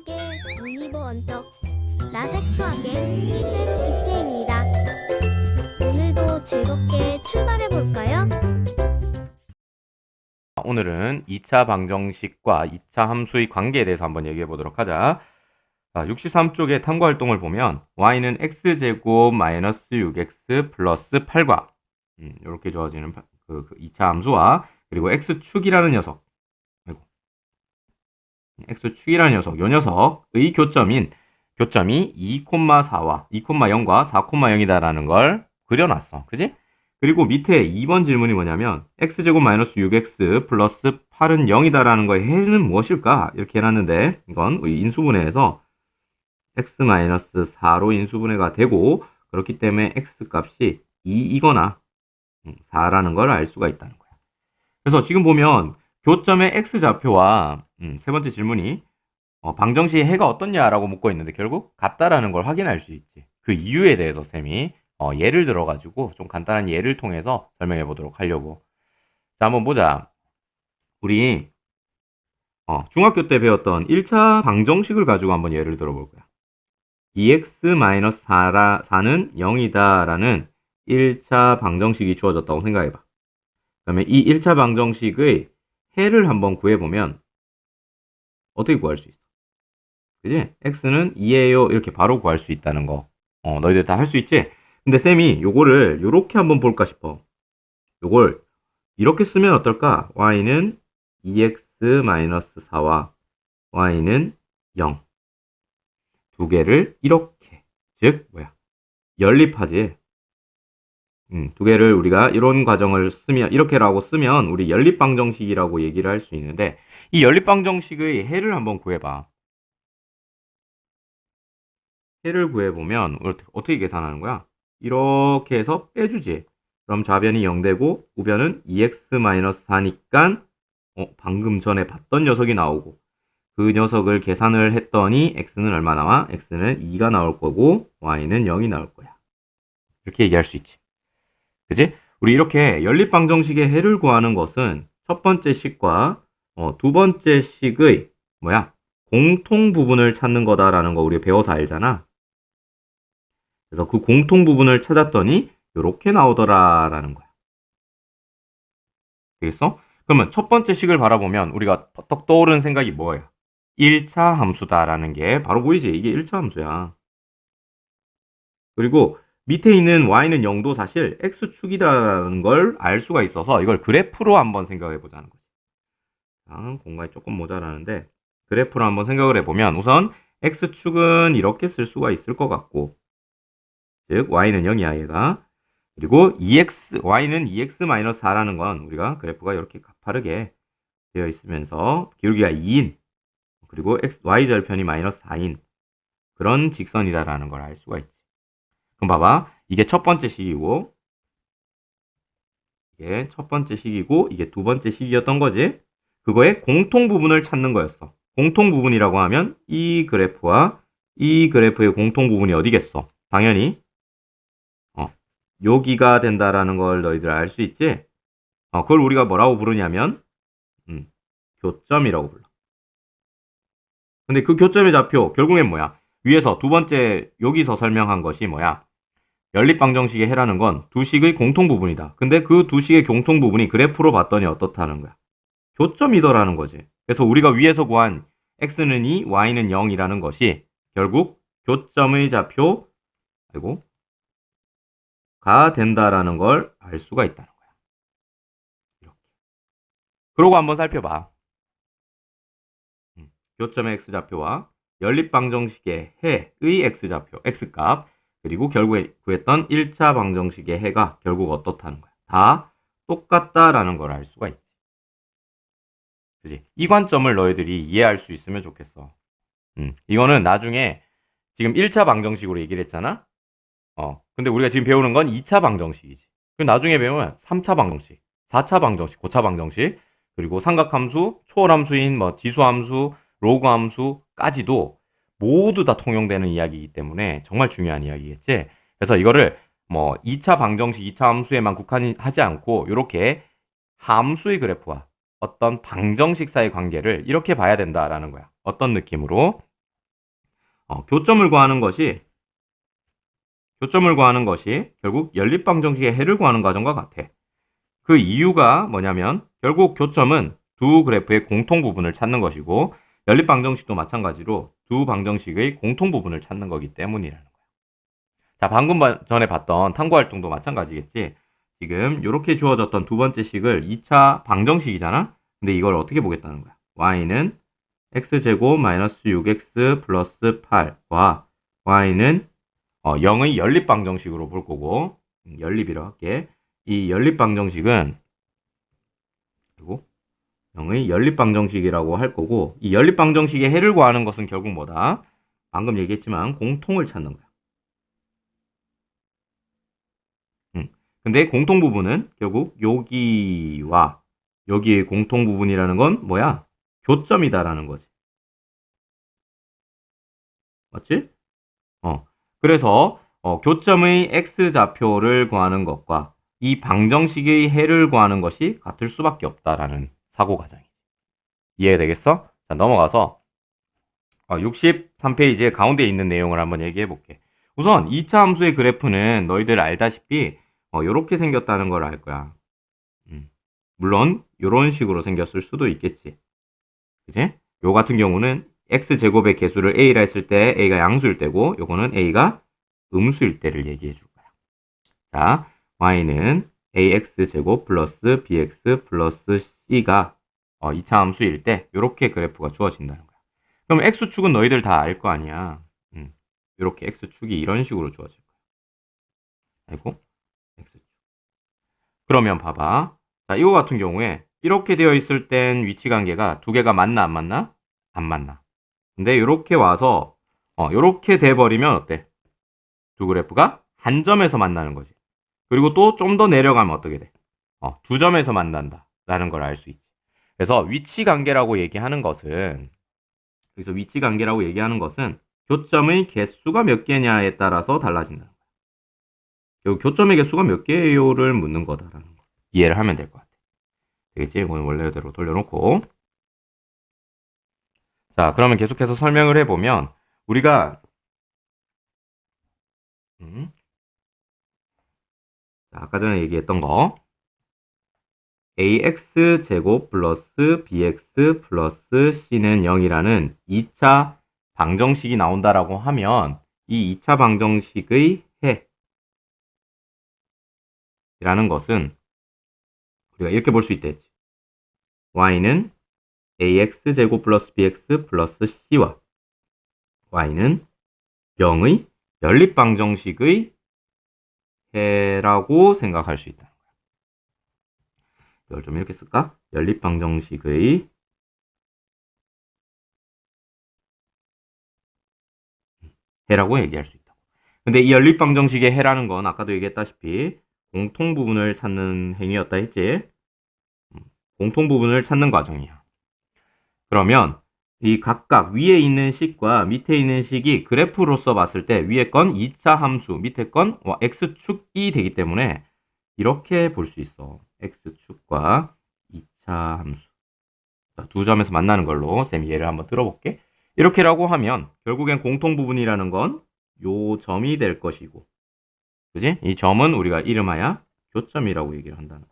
함께 올리버 언적 나색수학의 쌤 BK입니다. 오늘도 즐겁게 출발해 볼까요? 오늘은 2차 방정식과 2차 함수의 관계에 대해서 한번 얘기해 보도록 하자. 63쪽의 탐구 활동을 보면 y는 x제곱 마이너스 6x 플러스 8과 이렇게 주어지는 그 2차 함수와 그리고 x축이라는 녀석, x축이라는 녀석, 요 녀석의 교점이 2,4와 2,0과 4,0이다라는 걸 그려놨어. 그지? 그리고 밑에 2번 질문이 뭐냐면 x제곱 마이너스 6x 플러스 8은 0이다라는 거의 해는 무엇일까? 이렇게 해놨는데 이건 우리 인수분해에서 x 마이너스 4로 인수분해가 되고 그렇기 때문에 x 값이 2이거나 4라는 걸 알 수가 있다는 거야. 그래서 지금 보면 교점의 x좌표와 세 번째 질문이 방정식의 해가 어떻냐라고 묻고 있는데 결국 같다라는 걸 확인할 수 있지. 그 이유에 대해서 쌤이 예를 들어가지고 좀 간단한 예를 통해서 설명해 보도록 하려고. 자, 한번 보자. 우리 중학교 때 배웠던 1차 방정식을 가지고 한번 예를 들어볼 거야. 2x-4는 0이다라는 1차 방정식이 주어졌다고 생각해봐. 그 다음에 이 1차 방정식의 해를 한번 구해보면 어떻게 구할 수 있어? 그지? x는 2예요 이렇게 바로 구할 수 있다는 거 너희들 다 할 수 있지? 근데 쌤이 요거를 요렇게 한번 볼까 싶어. 요걸 이렇게 쓰면 어떨까? y는 2x-4와 y는 0 두 개를 이렇게 즉 뭐야? 연립하지. 두 개를 우리가 이런 과정을 쓰면 이렇게라고 쓰면 우리 연립방정식이라고 얘기를 할 수 있는데 이 연립방정식의 해를 한번 구해봐. 해를 구해보면 어떻게 계산하는 거야? 이렇게 해서 빼주지. 그럼 좌변이 0 되고 우변은 2x-4니까 방금 전에 봤던 녀석이 나오고 그 녀석을 계산을 했더니 x는 얼마 나와? x는 2가 나올 거고 y는 0이 나올 거야. 이렇게 얘기할 수 있지. 그지? 우리 이렇게 연립방정식의 해를 구하는 것은 첫 번째 식과 두 번째 식의 뭐야? 공통 부분을 찾는 거다라는 거 우리 배워서 알잖아. 그래서 그 공통 부분을 찾았더니 이렇게 나오더라라는 거야. 되겠어? 그러면 첫 번째 식을 바라보면 우리가 턱 떠오르는 생각이 뭐예요? 1차 함수다라는 게 바로 보이지? 이게 1차 함수야. 그리고 밑에 있는 y는 0도 사실 x축이라는 걸 알 수가 있어서 이걸 그래프로 한번 생각해 보자는 거지. 공간이 조금 모자라는데 그래프로 한번 생각을 해보면 우선 x축은 이렇게 쓸 수가 있을 것 같고 즉 y는 0이야 얘가. 그리고 y는 2x-4라는 건 우리가 그래프가 이렇게 가파르게 되어 있으면서 기울기가 2인 그리고 y절편이 마이너스 4인 그런 직선이다라는 걸 알 수가 있지. 그럼 봐봐. 이게 첫 번째 식이고 이게 첫 번째 식이고 이게 두 번째 식이었던 거지. 그거의 공통 부분을 찾는 거였어. 공통 부분이라고 하면 이 그래프와 이 그래프의 공통 부분이 어디겠어? 당연히 여기가 된다라는 걸 너희들 알 수 있지? 그걸 우리가 뭐라고 부르냐면 교점이라고 불러. 근데 그 교점의 좌표 결국엔 뭐야? 위에서 두 번째 여기서 설명한 것이 뭐야? 연립방정식의 해라는 건 두 식의 공통 부분이다. 근데 그 두 식의 공통 부분이 그래프로 봤더니 어떻다는 거야? 교점이더라는 거지. 그래서 우리가 위에서 구한 x는 2, y는 0이라는 것이 결국 교점의 좌표 가 된다라는 걸 알 수가 있다는 거야. 이렇게. 그러고 한번 살펴봐. 교점의 x좌표와 연립방정식의 해의 x좌표, x값 그리고 결국에 구했던 1차 방정식의 해가 결국 어떻다는 거야. 다 똑같다라는 걸 알 수가 있지. 그지? 이 관점을 너희들이 이해할 수 있으면 좋겠어. 이거는 나중에 지금 1차 방정식으로 얘기를 했잖아. 근데 우리가 지금 배우는 건 2차 방정식이지. 그리고 나중에 배우면 3차 방정식, 4차 방정식, 고차 방정식, 그리고 삼각함수, 초월함수인 뭐 지수함수, 로그함수까지도 모두 다 통용되는 이야기이기 때문에 정말 중요한 이야기겠지. 그래서 이거를 뭐 2차 방정식, 2차 함수에만 국한하지 않고 이렇게 함수의 그래프와 어떤 방정식 사이의 관계를 이렇게 봐야 된다라는 거야. 어떤 느낌으로? 교점을 구하는 것이 결국 연립방정식의 해를 구하는 과정과 같아. 그 이유가 뭐냐면 결국 교점은 두 그래프의 공통 부분을 찾는 것이고 연립방정식도 마찬가지로 두 방정식의 공통 부분을 찾는 거기 때문이라는 거야. 자, 방금 전에 봤던 탐구활동도 마찬가지겠지. 지금 이렇게 주어졌던 두 번째 식을 2차 방정식이잖아. 근데 이걸 어떻게 보겠다는 거야? y는 x제곱 마이너스 6x 플러스 8과 y는 0의 연립방정식으로 볼 거고 연립이라고 할게. 이 연립방정식은 그리고 0의 연립방정식이라고 할 거고 이 연립방정식의 해를 구하는 것은 결국 뭐다? 방금 얘기했지만 공통을 찾는 거야. 근데 공통 부분은 결국 여기와 여기의 공통 부분이라는 건 뭐야? 교점이다라는 거지. 맞지? 그래서 교점의 x좌표를 구하는 것과 이 방정식의 해를 구하는 것이 같을 수밖에 없다라는 사고 과정이지. 이해되겠어? 자, 넘어가서 63페이지에 가운데 있는 내용을 한번 얘기해 볼게. 우선 2차 함수의 그래프는 너희들 알다시피 이렇게 생겼다는 걸 알 거야. 물론 이런 식으로 생겼을 수도 있겠지. 그치? 요 같은 경우는 x제곱의 개수를 a라 했을 때 a가 양수일 때고 요거는 a가 음수일 때를 얘기해 줄 거야. 자, y는 ax제곱 플러스 bx 플러스 c가 2차 함수일 때 이렇게 그래프가 주어진다는 거야. 그럼 x축은 너희들 다 알 거 아니야. 이렇게 x축이 이런 식으로 주어질 거야. 아이고, x축. 그러면 봐봐. 자, 이거 같은 경우에 이렇게 되어 있을 땐 위치 관계가 두 개가 맞나 안 맞나? 안 맞나. 근데 이렇게 와서 이렇게 돼 버리면 어때? 두 그래프가 한 점에서 만나는 거지. 그리고 또 좀 더 내려가면 어떻게 돼? 두 점에서 만난다라는 걸 알 수 있지. 그래서 위치 관계라고 얘기하는 것은 교점의 개수가 몇 개냐에 따라서 달라진다. 교점의 개수가 몇 개요를 묻는 거다라는 거. 이해를 하면 될 것 같아. 되겠지? 이건 원래대로 돌려놓고. 자, 그러면 계속해서 설명을 해보면 우리가 자, 아까 전에 얘기했던 거 ax제곱 플러스 bx 플러스 c는 0이라는 2차 방정식이 나온다라고 하면 이 2차 방정식의 해라는 것은 우리가 이렇게 볼 수 있댔지. y는 ax제곱 플러스 bx 플러스 c와 y는 0의 연립방정식의 해라고 생각할 수 있다. 이걸 좀 이렇게 쓸까? 연립방정식의 해라고 얘기할 수 있다. 근데 이 연립방정식의 해라는 건 아까도 얘기했다시피 공통 부분을 찾는 행위였다 했지? 공통 부분을 찾는 과정이야. 그러면 이 각각 위에 있는 식과 밑에 있는 식이 그래프로서 봤을 때 위에 건 2차 함수, 밑에 건 x축이 되기 때문에 이렇게 볼 수 있어. x축과 2차 함수. 두 점에서 만나는 걸로 쌤이 예를 한번 들어볼게. 이렇게라고 하면 결국엔 공통 부분이라는 건 요 점이 될 것이고, 그지? 이 점은 우리가 이름하여 교점이라고 얘기를 한다는 거야.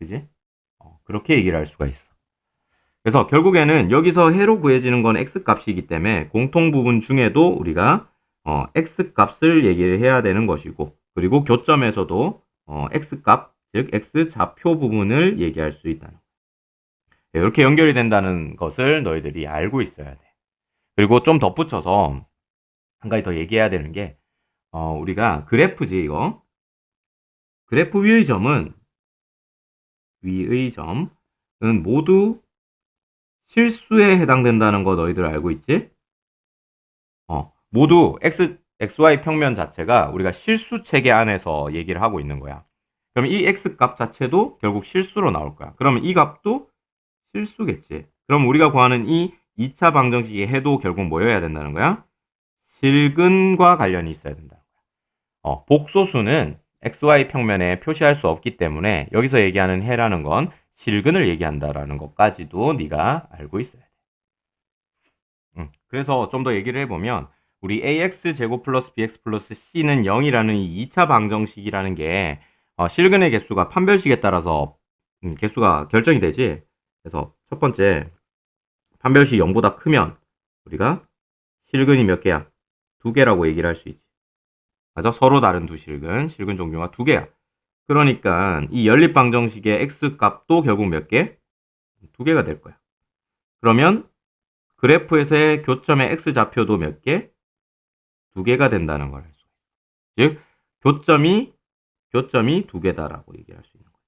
그지? 그렇게 얘기를 할 수가 있어. 그래서 결국에는 여기서 해로 구해지는 건 x값이기 때문에 공통 부분 중에도 우리가 x값을 얘기를 해야 되는 것이고, 그리고 교점에서도 x값, 즉 x좌표 부분을 얘기할 수 있다는 거야. 이렇게 연결이 된다는 것을 너희들이 알고 있어야 돼. 그리고 좀 덧붙여서 한 가지 더 얘기해야 되는 게 우리가 그래프지 이거. 그래프 위의 점은 모두 실수에 해당된다는 거 너희들 알고 있지? 모두 xy 평면 자체가 우리가 실수 체계 안에서 얘기를 하고 있는 거야. 그럼 이 x값 자체도 결국 실수로 나올 거야. 그러면 이 값도 실수겠지. 그럼 우리가 구하는 이 2차 방정식의 해도 결국 뭐여야 된다는 거야? 실근과 관련이 있어야 된다. 복소수는 xy 평면에 표시할 수 없기 때문에 여기서 얘기하는 해라는 건 실근을 얘기한다라는 것까지도 네가 알고 있어야 돼. 그래서 좀 더 얘기를 해보면 우리 ax 제곱 플러스 bx 플러스 c는 0이라는 이 2차 방정식이라는 게 실근의 개수가 판별식에 따라서 개수가 결정이 되지. 그래서 첫 번째 판별식이 0보다 크면 우리가 실근이 몇 개야? 2개라고 얘기를 할 수 있지. 맞아? 서로 다른 두 실근 종류가 2개야. 그러니까 이 연립방정식의 x 값도 결국 몇 개? 2개가 될 거야. 그러면 그래프에서의 교점의 x 좌표도 몇 개? 2개가 된다는 걸 알 수 있어. 즉 교점이 2개다라고 얘기할 수 있는 거야.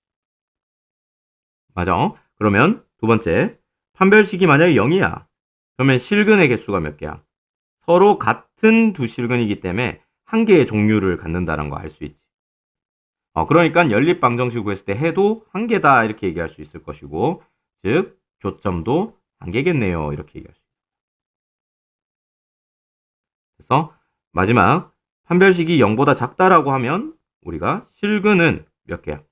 맞아? 그러면 두 번째 판별식이 만약에 0이야. 그러면 실근의 개수가 몇 개야? 서로 같은 두 실근이기 때문에 한 개의 종류를 갖는다는 거 알 수 있지. 그러니까 연립방정식 구했을 때 해도 한 개다 이렇게 얘기할 수 있을 것이고, 즉 교점도 한 개겠네요 이렇게 얘기할 수 있어요. 그래서 마지막 판별식이 0보다 작다라고 하면 우리가 실근은 몇 개야?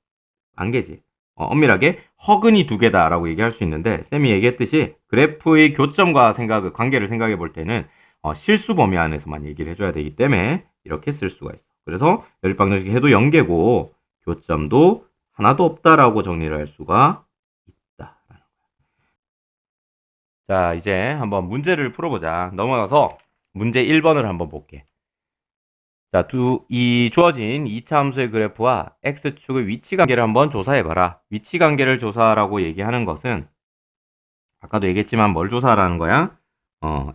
한 개지. 엄밀하게 허근이 2개다라고 얘기할 수 있는데 쌤이 얘기했듯이 그래프의 교점과 관계를 생각해 볼 때는 실수 범위 안에서만 얘기를 해줘야 되기 때문에 이렇게 쓸 수가 있어. 그래서 연립방정식 해도 0개고 교점도 하나도 없다라고 정리를 할 수가 있다. 자, 이제 한번 문제를 풀어보자. 넘어가서 문제 1번을 한번 볼게. 자, 이 주어진 2차 함수의 그래프와 x축의 위치 관계를 한번 조사해봐라. 위치 관계를 조사라고 얘기하는 것은 아까도 얘기했지만 뭘 조사하라는 거야?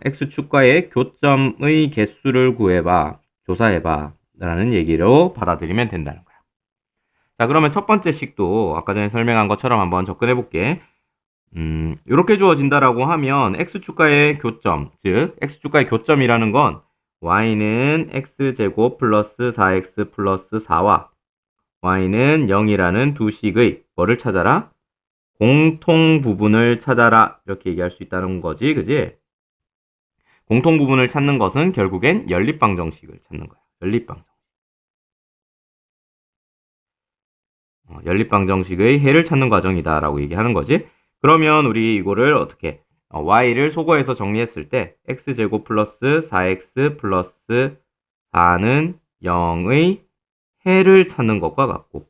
x축과의 교점의 개수를 구해봐, 조사해봐 라는 얘기로 받아들이면 된다는 거야. 자, 그러면 첫 번째 식도 아까 전에 설명한 것처럼 한번 접근해 볼게. 이렇게 주어진다라고 하면 x축과의 교점, 즉 x축과의 교점이라는 건 y는 x제곱 플러스 4x 플러스 4와 y는 0이라는 두 식의 뭐를 찾아라? 공통 부분을 찾아라 이렇게 얘기할 수 있다는 거지, 그지? 공통 부분을 찾는 것은 결국엔 연립방정식을 찾는 거야. 연립방정식의 해를 찾는 과정이다 라고 얘기하는 거지. 그러면 우리 이거를 어떻게 y를 소거해서 정리했을 때 x제곱 플러스 4x 플러스 4는 0의 해를 찾는 것과 같고,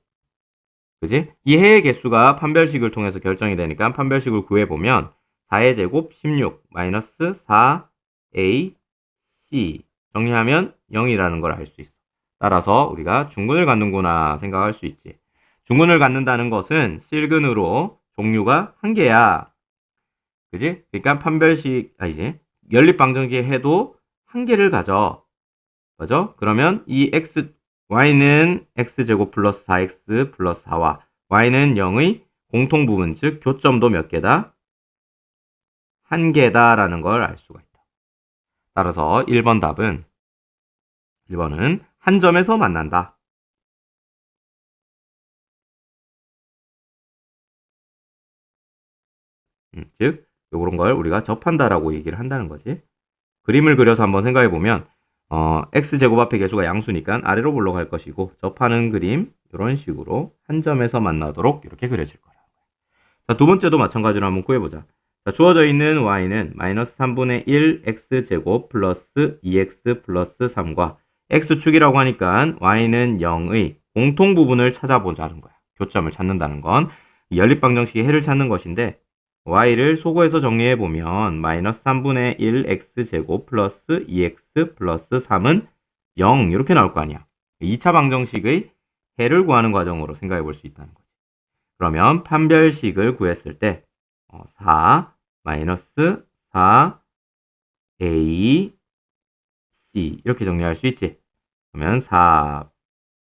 그지? 이 해의 개수가 판별식을 통해서 결정이 되니까 판별식을 구해보면 4의 제곱 16 마이너스 4a c 정리하면 0이라는 걸 알 수 있어. 따라서 우리가 중근을 갖는구나 생각할 수 있지. 중근을 갖는다는 것은 실근으로 종류가 한 개야. 그지? 그러니까 연립방정식 해도 한 개를 가져. 맞아? 그러면 이 y는 x제곱 플러스 4x 플러스 4와 y는 0의 공통부분, 즉 교점도 몇 개다? 한 개다라는 걸 알 수가 있다. 따라서 1번은 한 점에서 만난다. 즉 요런 걸 우리가 접한다라고 얘기를 한다는 거지. 그림을 그려서 한번 생각해 보면 x제곱 앞에 개수가 양수니까 아래로 올라갈 것이고, 접하는 그림 이런 식으로 한 점에서 만나도록 이렇게 그려질 거야. 자, 두 번째도 마찬가지로 한번 구해보자. 자, 주어져 있는 y는 마이너스 3분의 1 x제곱 플러스 2x 플러스 3과 x축이라고 하니까 y는 0의 공통 부분을 찾아보자는 거야. 교점을 찾는다는 건 연립방정식의 해를 찾는 것인데, y를 소거해서 정리해보면 마이너스 3분의 1 x제곱 플러스 2x 플러스 3은 0 이렇게 나올 거 아니야. 2차 방정식의 해를 구하는 과정으로 생각해 볼 수 있다는 거지. 그러면 판별식을 구했을 때 4 마이너스 4 a c 이렇게 정리할 수 있지. 그러면 4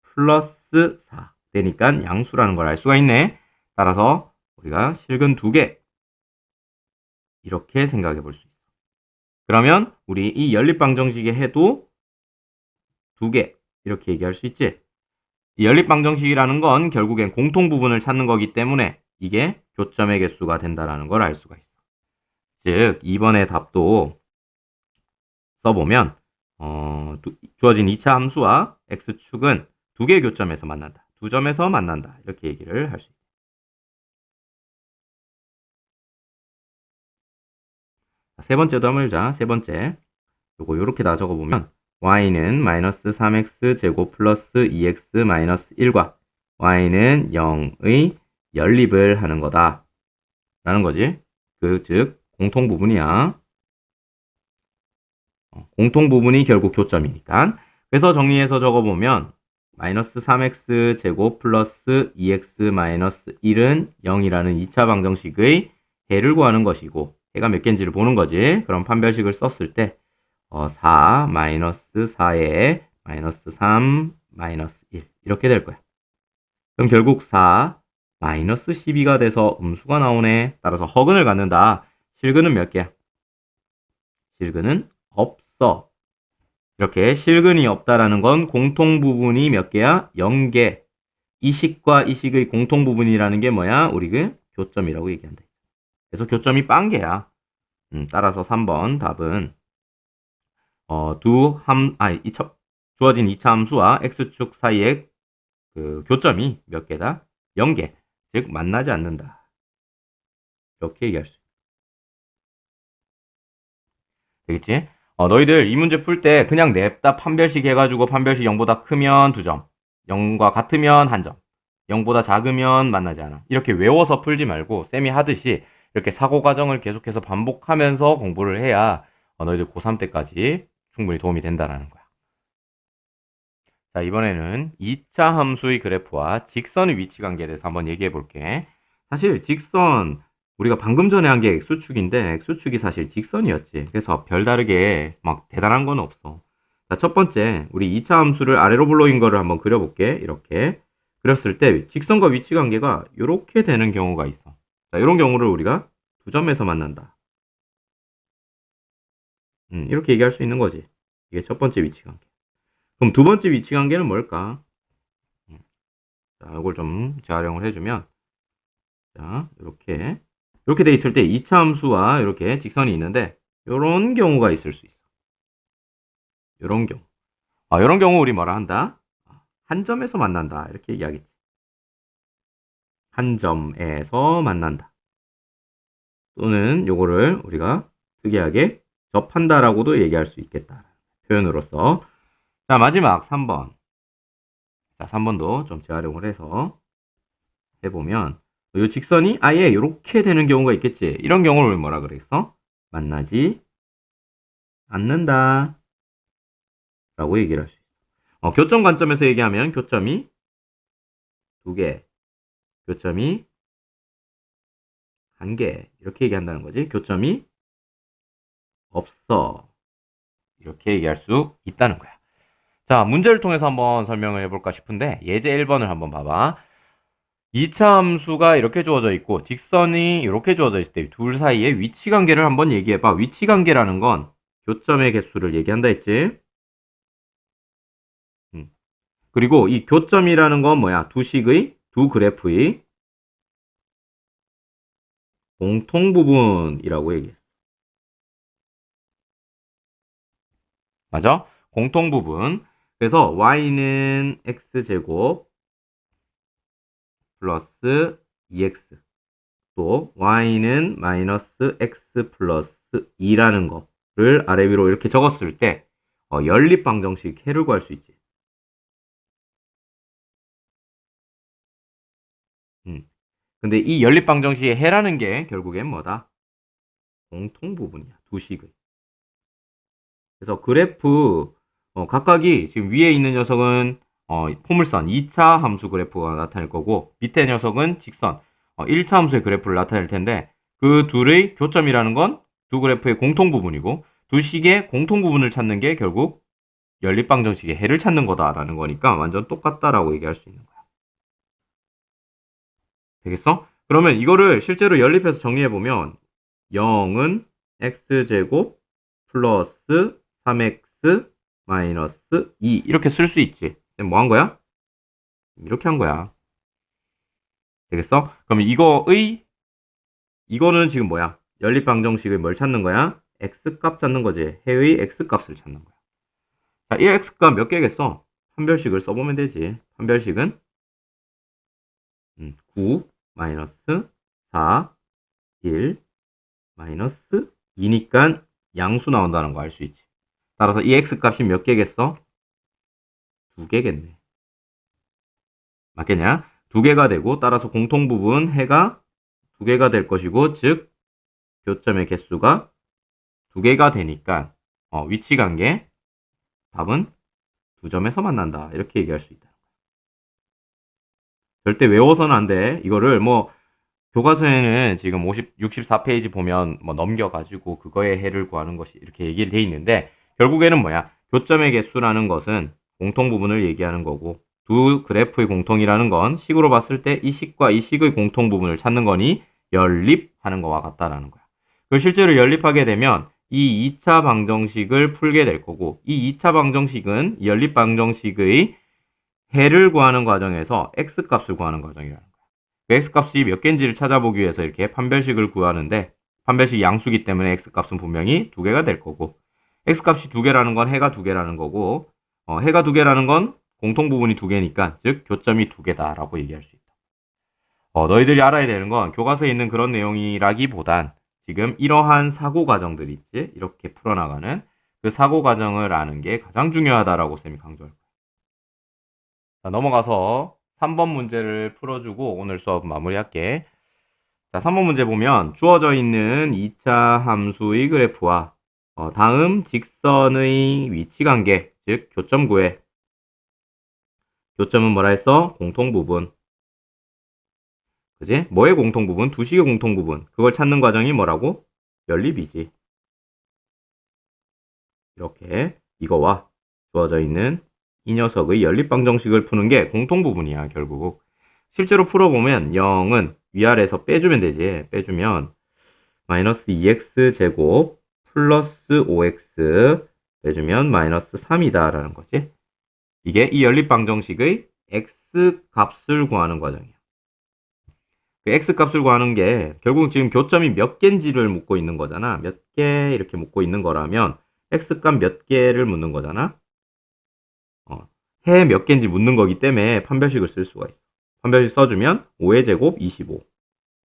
플러스 4 되니까 양수라는 걸 알 수가 있네. 따라서 우리가 실근 2개 이렇게 생각해 볼 수 있어. 그러면 우리 이 연립방정식의 해도 2개 이렇게 얘기할 수 있지. 이 연립방정식이라는 건 결국엔 공통 부분을 찾는 거기 때문에 이게 교점의 개수가 된다는 걸 알 수가 있어. 즉 2번의 답도 써보면 주어진 2차 함수와 x축은 2개의 교점에서 만난다. 2점에서 만난다. 이렇게 얘기를 할 수 있다. 세 번째도 한번 해보자. 세 번째. 요거 요렇게 다 적어보면 y는 마이너스 3x 제곱 플러스 2x 마이너스 1과 y는 0의 연립을 하는 거다. 라는 거지. 즉 공통 부분이야. 공통 부분이 결국 교점이니까. 그래서 정리해서 적어보면 마이너스 3x 제곱 플러스 2x 마이너스 1은 0이라는 2차 방정식의 해를 구하는 것이고 해가 몇 개인지를 보는 거지. 그럼 판별식을 썼을 때 4 마이너스 4에 마이너스 3 마이너스 1 이렇게 될 거야. 그럼 결국 4 마이너스 12가 돼서 음수가 나오네. 따라서 허근을 갖는다. 실근은 몇 개야? 실근은 없어. 이렇게 실근이 없다라는 건 공통 부분이 몇 개야? 0개. 이 식과 이 식의 공통 부분이라는 게 뭐야? 우리 그 교점이라고 얘기한다. 그래서 교점이 빵개야. 따라서 3번 답은 주어진 2차 함수와 x축 사이의 그 교점이 몇 개다? 0개. 즉 만나지 않는다. 이렇게 얘기할 수 있다. 되겠지? 너희들 이 문제 풀 때 그냥 냅다 판별식 해가지고 판별식 0보다 크면 2점, 0과 같으면 1점, 0보다 작으면 만나지 않아. 이렇게 외워서 풀지 말고 쌤이 하듯이 이렇게 사고 과정을 계속해서 반복하면서 공부를 해야 너희들 고3 때까지 충분히 도움이 된다는 거야. 자, 이번에는 2차 함수의 그래프와 직선의 위치 관계에 대해서 한번 얘기해 볼게. 사실 직선 우리가 방금 전에 한 게 x축인데 x축이 사실 직선이었지. 그래서 별다르게 막 대단한 건 없어. 자, 첫 번째 우리 2차 함수를 아래로 불러인 거를 한번 그려볼게. 이렇게 그렸을 때 직선과 위치 관계가 이렇게 되는 경우가 있어. 자, 이런 경우를 우리가 두 점에서 만난다. 이렇게 얘기할 수 있는 거지. 이게 첫 번째 위치 관계. 그럼 두 번째 위치 관계는 뭘까? 자, 이걸 좀 재활용을 해주면, 자, 이렇게 돼 있을 때 2차 함수와 이렇게 직선이 있는데, 이런 경우가 있을 수 있어. 이런 경우. 이런 경우 우리 뭐라 한다? 한 점에서 만난다. 이렇게 얘기하겠지. 한 점에서 만난다. 또는 요거를 우리가 특이하게 접한다라고도 얘기할 수 있겠다. 표현으로서. 자, 마지막 3번. 자, 3번도 좀 재활용을 해서 해보면, 이 직선이 아예 이렇게 되는 경우가 있겠지. 이런 경우를 뭐라 그랬어? 만나지 않는다. 라고 얘기를 할 수 있어. 교점 관점에서 얘기하면 교점이 두 개, 교점이 한 개. 이렇게 얘기한다는 거지. 교점이 없어. 이렇게 얘기할 수 있다는 거야. 자, 문제를 통해서 한번 설명을 해볼까 싶은데, 예제 1번을 한번 봐봐. 2차 함수가 이렇게 주어져 있고 직선이 이렇게 주어져 있을 때 둘 사이의 위치 관계를 한번 얘기해봐. 위치 관계라는 건 교점의 개수를 얘기한다 했지. 그리고 이 교점이라는 건 뭐야? 두 그래프의 공통 부분이라고 얘기해. 맞아? 공통 부분. 그래서 y는 x제곱 플러스 2x 또 y는 마이너스 x 플러스 2라는 거를 아래 위로 이렇게 적었을 때 연립 방정식 해를 구할 수 있지. 근데 이 연립 방정식의 해라는 게 결국엔 뭐다? 공통 부분이야. 두 식의. 그래서 그래프 각각이 지금 위에 있는 녀석은 포물선 2차 함수 그래프가 나타낼 거고 밑에 녀석은 직선 1차 함수의 그래프를 나타낼 텐데 그 둘의 교점이라는 건 두 그래프의 공통 부분이고 두 식의 공통 부분을 찾는 게 결국 연립방정식의 해를 찾는 거다라는 거니까 완전 똑같다라고 얘기할 수 있는 거야. 되겠어? 그러면 이거를 실제로 연립해서 정리해보면 0은 x제곱 플러스 3x 마이너스 2 이렇게 쓸 수 있지. 뭐 한 거야? 이렇게 한 거야. 되겠어? 그럼 이거는 지금 뭐야? 연립방정식을 뭘 찾는 거야? x값 찾는 거지. 해의 x값을 찾는 거야. 자, 이 x값 몇 개겠어? 판별식을 써보면 되지. 판별식은 9 마이너스 4 1 마이너스 2니까 양수 나온다는 거 알 수 있지. 따라서 이 x 값이 몇 개겠어? 2개겠네. 맞겠냐? 2개가 되고 따라서 공통부분 해가 2개가 될 것이고 즉 교점의 개수가 2개가 되니까 위치관계 답은 2점에서 만난다. 이렇게 얘기할 수 있다. 절대 외워서는 안 돼. 이거를 뭐 교과서에는 지금 64페이지 보면 뭐 넘겨가지고 그거의 해를 구하는 것이 이렇게 얘기를 돼 있는데 결국에는 뭐야? 교점의 개수라는 것은 공통 부분을 얘기하는 거고 두 그래프의 공통이라는 건 식으로 봤을 때 이 식과 이 식의 공통 부분을 찾는 거니 연립하는 거와 같다라는 거야. 그걸 실제로 연립하게 되면 이 2차 방정식을 풀게 될 거고 이 2차 방정식은 이 연립 방정식의 해를 구하는 과정에서 x 값을 구하는 과정이라는 거야. 그 x 값이 몇 개인지를 찾아보기 위해서 이렇게 판별식을 구하는데 판별식 양수기 때문에 x 값은 분명히 2개가 될 거고 x 값이 2개라는 건 해가 2개라는 거고 해가 2개라는 건 공통 부분이 2개니까 즉 교점이 2개다라고 얘기할 수 있다. 너희들이 알아야 되는 건 교과서에 있는 그런 내용이라기보단 지금 이러한 사고 과정들 있지? 이렇게 풀어나가는 그 사고 과정을 아는 게 가장 중요하다라고 쌤이 강조할 거예요. 자, 넘어가서 3번 문제를 풀어주고 오늘 수업 마무리할게. 자, 3번 문제 보면 주어져 있는 2차 함수의 그래프와 다음 직선의 위치관계, 즉 교점 구해. 교점은 뭐라 했어? 공통부분. 그지? 뭐의 공통부분? 두 식의 공통부분. 그걸 찾는 과정이 뭐라고? 연립이지. 이렇게 이거와 주어져 있는 이 녀석의 연립방정식을 푸는 게 공통부분이야, 결국. 실제로 풀어보면 0은 위아래에서 빼주면 되지. 빼주면 마이너스 2x 제곱 플러스 5x 빼주면 마이너스 3이다 라는 거지. 이게 이 연립방정식의 x 값을 구하는 과정이야. 그 x 값을 구하는 게 결국 지금 교점이 몇 개인지를 묻고 있는 거잖아. 몇 개 이렇게 묻고 있는 거라면 x 값 몇 개를 묻는 거잖아. 해 몇 개인지 묻는 거기 때문에 판별식을 쓸 수가 있어. 판별식 써주면 5의 제곱 25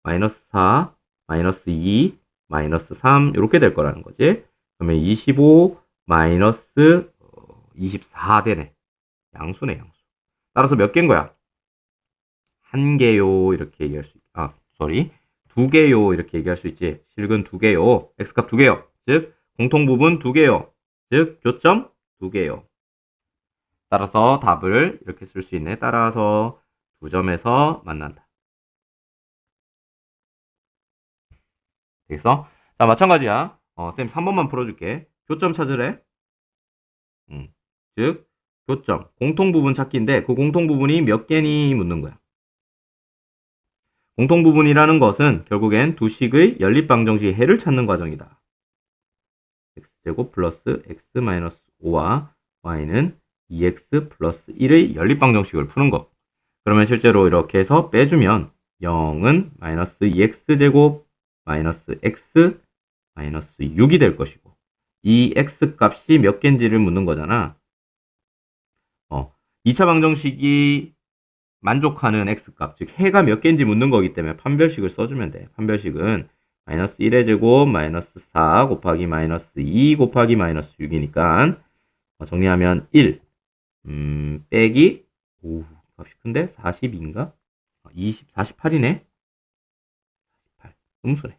마이너스 4 마이너스 2 마이너스 3 이렇게 될 거라는 거지. 그러면 25 마이너스 24 되네. 양수네, 양수. 따라서 몇 개인 거야? 한 개요 이렇게 얘기할 수 있지. 두 개요 이렇게 얘기할 수 있지. 실근 두 개요. x값 두 개요. 즉 공통부분 두 개요. 즉 교점 두 개요. 따라서 답을 이렇게 쓸 수 있네. 따라서 2점에서 만난다. 되겠어? 자, 마찬가지야. 쌤 3번만 풀어줄게. 교점 찾으래. 즉 교점 공통부분 찾기인데 그 공통부분이 몇 개니 묻는 거야. 공통부분이라는 것은 결국엔 두 식의 연립방정식의 해를 찾는 과정이다. x제곱 플러스 x 마이너스 5와 y는 2x 플러스 1의 연립방정식을 푸는 거. 그러면 실제로 이렇게 해서 빼주면 0은 마이너스 2x제곱 마이너스 x 마이너스 6이 될 것이고 이 x 값이 몇 개인지를 묻는 거잖아. 2차 방정식이 만족하는 x값, 즉 해가 몇 개인지 묻는 거기 때문에 판별식을 써주면 돼. 판별식은 마이너스 1의 제곱 마이너스 4 곱하기 마이너스 2 곱하기 마이너스 6이니까 정리하면 1 빼기 값이 큰데 42인가? 48이네. 48 음수네.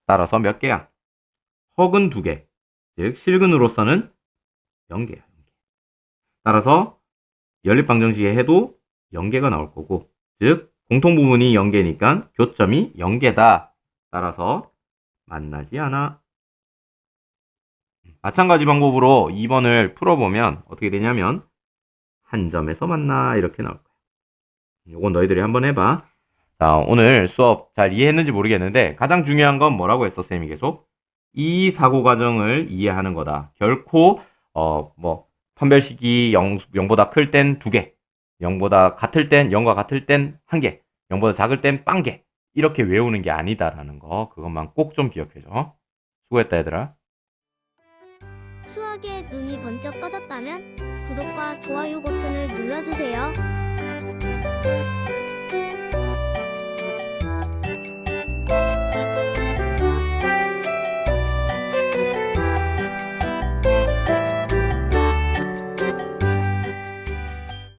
따라서 몇 개야? 허근 2개, 즉 실근으로서는 0개야. 따라서 연립방정식의 해도 0개가 나올 거고, 즉 공통부분이 0개니까 교점이 0개다. 따라서 만나지 않아. 마찬가지 방법으로 2번을 풀어보면 어떻게 되냐면 한 점에서 만나 이렇게 나올 거야. 이건 너희들이 한번 해봐. 자, 오늘 수업 잘 이해했는지 모르겠는데 가장 중요한 건 뭐라고 했어, 쌤이 계속? 이 사고 과정을 이해하는 거다. 결코 판별식이 0보다 클 땐 2개, 0보다 같을 땐 0과 같을 땐 1개, 0보다 작을 땐 0개 이렇게 외우는 게 아니다라는 거, 그것만 꼭 좀 기억해줘. 수고했다 얘들아. 수학에 눈이 번쩍 떠졌다면 구독과 좋아요 버튼을 눌러주세요.